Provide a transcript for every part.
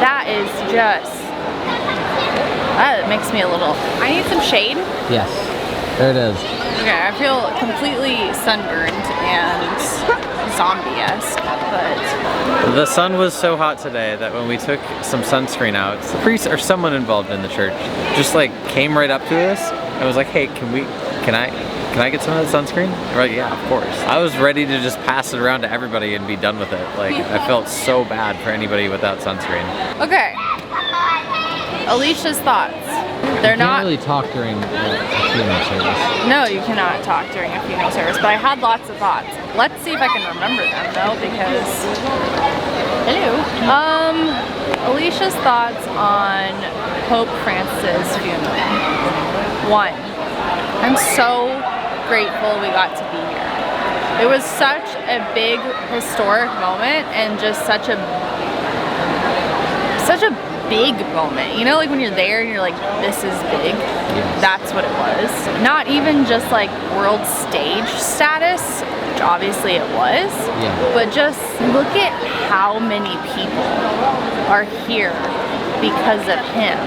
That is just, that makes me a little, I need some shade. Yes, there it is. Okay, I feel completely sunburned and zombie-esque, but... The sun was so hot today that when we took some sunscreen out, the priest or someone involved in the church just like came right up to us and was like, hey, can I get some of that sunscreen? And we're like, yeah, of course. I was ready to just pass it around to everybody and be done with it. Like, I felt so bad for anybody without sunscreen. Okay. Alicia's thoughts. They're You not can't really talk during funeral service. No, you cannot talk during a funeral service, but I had lots of thoughts. Let's see if I can remember them though, because hello. Alicia's thoughts on Pope Francis' funeral. 1. I'm so grateful we got to be here. It was such a big historic moment and just such a big moment. You know, like when you're there and you're like, this is big. Yes. That's what it was. Not even just like world stage status, which obviously it was, but just look at how many people are here because of him.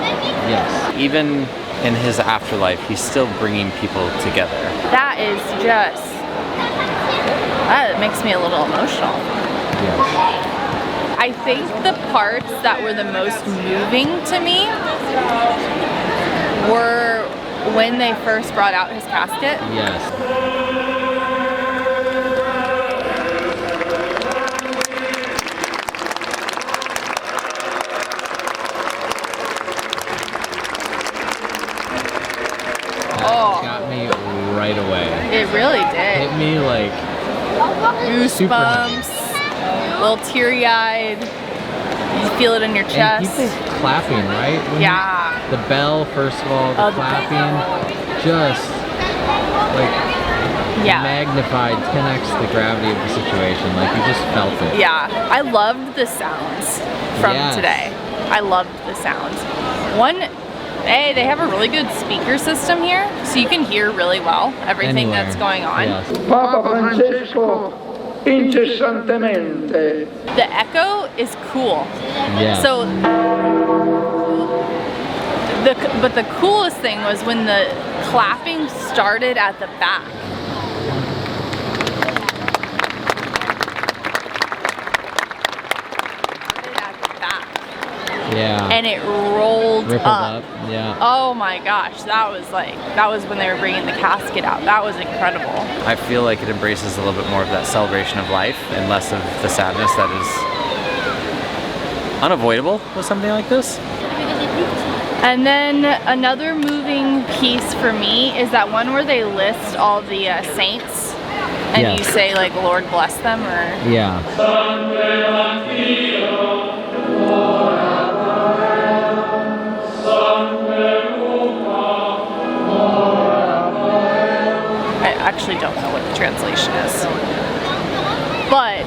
Yes. Even in his afterlife, he's still bringing people together. That is just, that makes me a little emotional. Yes. I think the parts that were the most moving to me were when they first brought out his casket. Yes. That got me right away. It really did. Hit me like Goosebumps, a little teary-eyed. You feel it in your chest. And people clapping, right? When the bell, first of all, the clapping, just like magnified 10x the gravity of the situation. Like you just felt it. Yeah, I loved the sounds from today. I loved the sounds. Hey, they have a really good speaker system here, so you can hear really well everything that's going on. Yes. Papa Francesco incessantemente. The echo is cool. Yeah. So, but the coolest thing was when the clapping started at the back. Yeah. And it rolled up. Yeah. Oh my gosh, that was when they were bringing the casket out. That was incredible. I feel like it embraces a little bit more of that celebration of life and less of the sadness that is unavoidable with something like this. And then another moving piece for me is that one where they list all the saints and you say like, Lord bless them, or... Yeah. I actually don't know what the translation is. But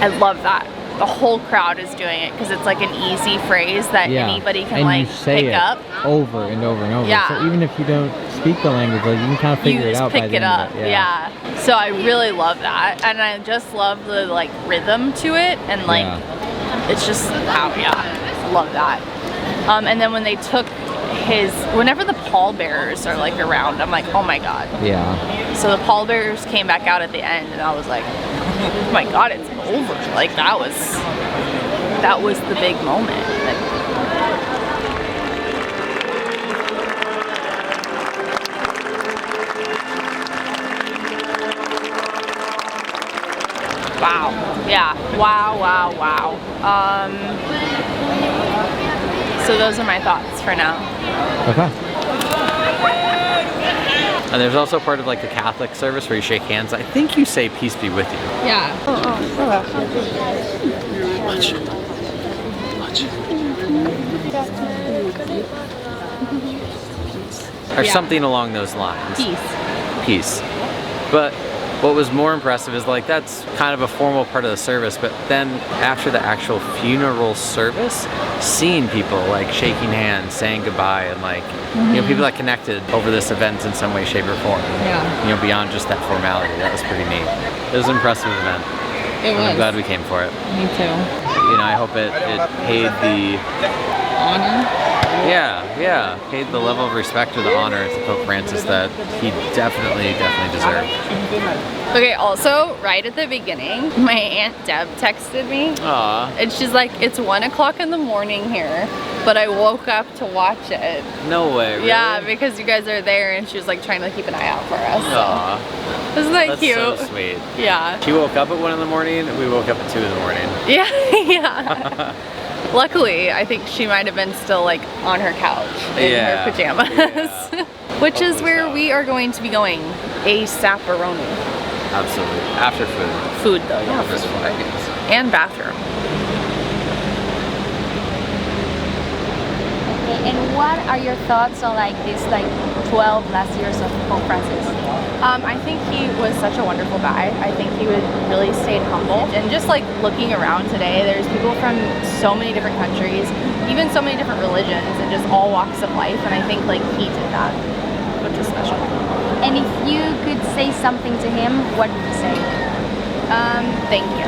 I love that. The whole crowd is doing it because it's like an easy phrase that anybody can like pick up over and over and over. Yeah. So even if you don't speak the language, like you can kind of figure it out by the end of it. Yeah. So I really love that, and I just love the like rhythm to it, and like it's just love that. And then when they took whenever the pallbearers are like around, I'm like, oh my god. Yeah. So the pallbearers came back out at the end, and I was like, oh my god, it's over. Like that was the big moment. Like, wow. Yeah. Wow. So those are my thoughts for now. Okay. And there's also part of like the Catholic service where you shake hands. I think you say peace be with you. Yeah. Or something along those lines. Peace. But what was more impressive is like that's kind of a formal part of the service, but then after the actual funeral service, seeing people like shaking hands, saying goodbye, and like you know, people that connected over this event in some way, shape, or form. Yeah. You know, beyond just that formality. That was pretty neat. It was an impressive event. It was. I'm glad we came for it. Me too. you know, I hope it paid the Honor? yeah, paid the level of respect or the honor to Pope Francis that he definitely deserved. Okay, also, right at the beginning, my Aunt Deb texted me. Aw. And she's like, it's 1 o'clock in the morning here, but I woke up to watch it. No way, really? Yeah, because you guys are there, and she was like trying to keep an eye out for us. Aw. Isn't that That's cute? so sweet. Yeah. She woke up at 1 in the morning, and we woke up at 2 in the morning. Yeah, yeah. Luckily, I think she might have been still like on her couch in her pajamas. Yeah. Which is where we are going to be going. A Sapperoni. Absolutely. After food. Food though, yeah. First one, I guess. And bathroom. Okay, and what are your thoughts on like this 12 last years of Pope Francis? I think he was such a wonderful guy. I think he really stayed humble. And just like looking around today, there's people from so many different countries, even so many different religions, and just all walks of life. And I think like he did that, which is special. And if you could say something to him, what would you say? Thank you.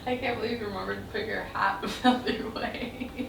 I can't believe you remembered to put your hat the other way.